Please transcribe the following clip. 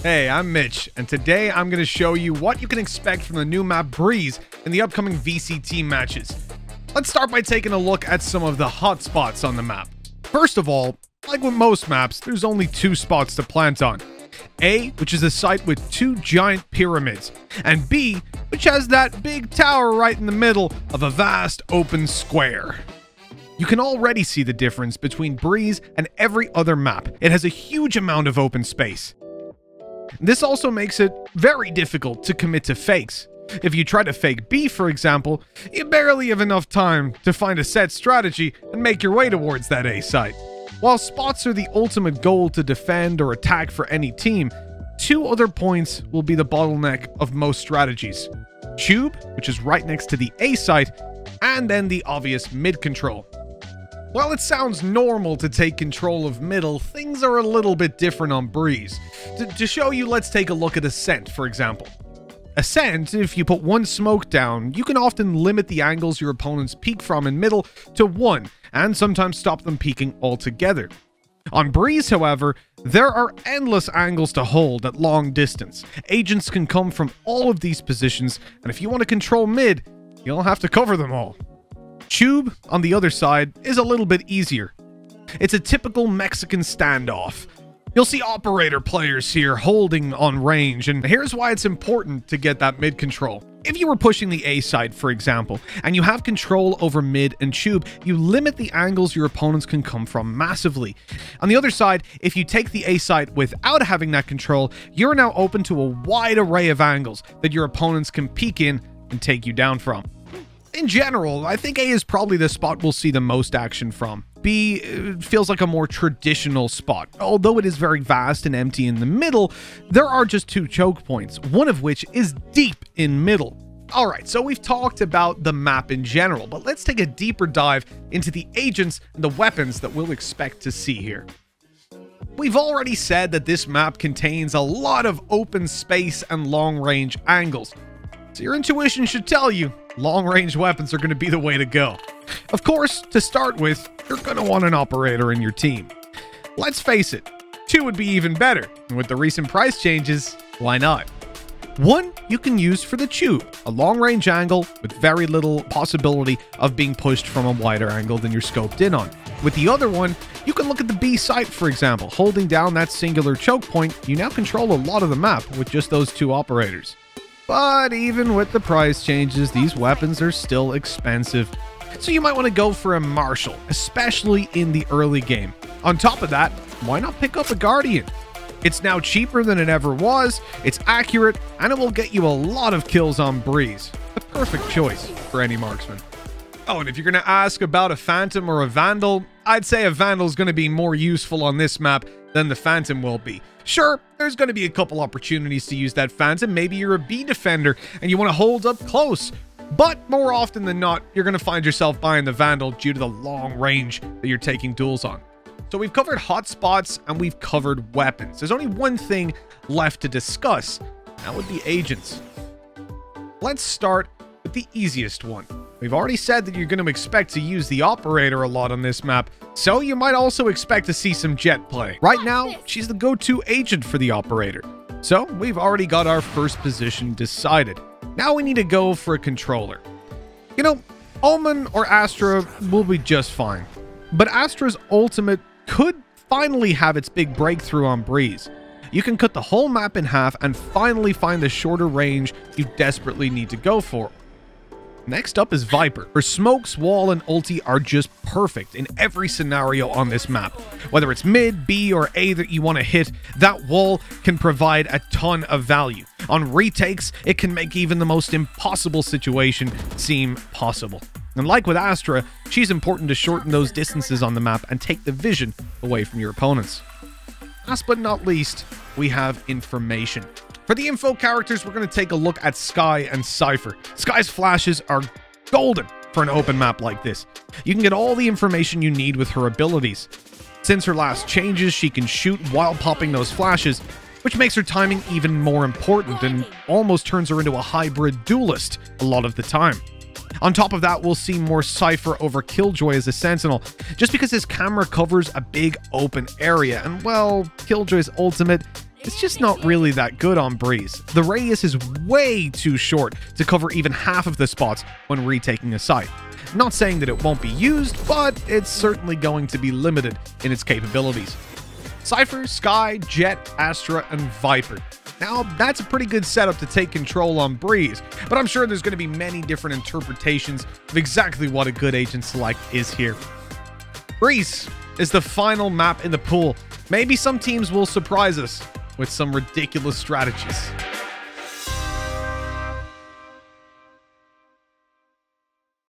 Hey, I'm Mitch, and today I'm going to show you what you can expect from the new map Breeze in the upcoming VCT matches. Let's start by taking a look at some of the hot spots on the map. First of all, like with most maps, there's only two spots to plant on. A, which is a site with two giant pyramids, and B, which has that big tower right in the middle of a vast open square. You can already see the difference between Breeze and every other map. It has a huge amount of open space. This also makes it very difficult to commit to fakes. If you try to fake B, for example, you barely have enough time to find a set strategy and make your way towards that A site. While spots are the ultimate goal to defend or attack for any team, two other points will be the bottleneck of most strategies. Tube, which is right next to the A site, and then the obvious mid control. While it sounds normal to take control of middle, things are a little bit different on Breeze. To show you, let's take a look at Ascent, for example. Ascent, if you put one smoke down, you can often limit the angles your opponents peek from in middle to one, and sometimes stop them peeking altogether. On Breeze, however, there are endless angles to hold at long distance. Agents can come from all of these positions, and if you want to control mid, you'll have to cover them all. Tube, on the other side, is a little bit easier. It's a typical Mexican standoff. You'll see operator players here holding on range, and here's why it's important to get that mid control. If you were pushing the A side, for example, and you have control over mid and tube, you limit the angles your opponents can come from massively. On the other side, if you take the A side without having that control, you're now open to a wide array of angles that your opponents can peek in and take you down from. In general, I think A is probably the spot we'll see the most action from. B feels like a more traditional spot. Although it is very vast and empty in the middle, there are just two choke points, one of which is deep in middle. Alright, so we've talked about the map in general, but let's take a deeper dive into the agents and the weapons that we'll expect to see here. We've already said that this map contains a lot of open space and long-range angles, so your intuition should tell you long-range weapons are going to be the way to go. Of course, to start with, you're going to want an operator in your team. Let's face it, two would be even better, and with the recent price changes, why not? One you can use for the tube, a long-range angle with very little possibility of being pushed from a wider angle than you're scoped in on. With the other one, you can look at the B site, for example. Holding down that singular choke point, you now control a lot of the map with just those two operators. But even with the price changes, these weapons are still expensive. So you might want to go for a Marshal, especially in the early game. On top of that, why not pick up a Guardian? It's now cheaper than it ever was, it's accurate, and it will get you a lot of kills on Breeze. The perfect choice for any marksman. Oh, and if you're going to ask about a Phantom or a Vandal, I'd say a Vandal is going to be more useful on this map than the Phantom will be. Sure, there's going to be a couple opportunities to use that Phantom. Maybe you're a B defender and you want to hold up close. But more often than not, you're going to find yourself buying the Vandal due to the long range that you're taking duels on. So we've covered hotspots and we've covered weapons. There's only one thing left to discuss. That would be agents. Let's start with the easiest one. We've already said that you're going to expect to use the operator a lot on this map, so you might also expect to see some Jet play. Right now, she's the go-to agent for the operator. So we've already got our first position decided. Now we need to go for a controller. You know, Omen or Astra will be just fine. But Astra's ultimate could finally have its big breakthrough on Breeze. You can cut the whole map in half and finally find the shorter range you desperately need to go for. Next up is Viper. Her smokes, wall, and ulti are just perfect in every scenario on this map. Whether it's mid, B, or A that you want to hit, that wall can provide a ton of value. On retakes, it can make even the most impossible situation seem possible. And like with Astra, she's important to shorten those distances on the map and take the vision away from your opponents. Last but not least, we have information. For the info characters, we're going to take a look at Skye and Cypher. Skye's flashes are golden for an open map like this. You can get all the information you need with her abilities. Since her last changes, she can shoot while popping those flashes, which makes her timing even more important and almost turns her into a hybrid duelist a lot of the time. On top of that, we'll see more Cypher over Killjoy as a Sentinel, just because his camera covers a big open area, and well, Killjoy's ultimate it's just not really that good on Breeze. The radius is way too short to cover even half of the spots when retaking a site. Not saying that it won't be used, but it's certainly going to be limited in its capabilities. Cypher, Skye, Jett, Astra, and Viper. Now, that's a pretty good setup to take control on Breeze, but I'm sure there's going to be many different interpretations of exactly what a good agent select is here. Breeze is the final map in the pool. Maybe some teams will surprise us with some ridiculous strategies.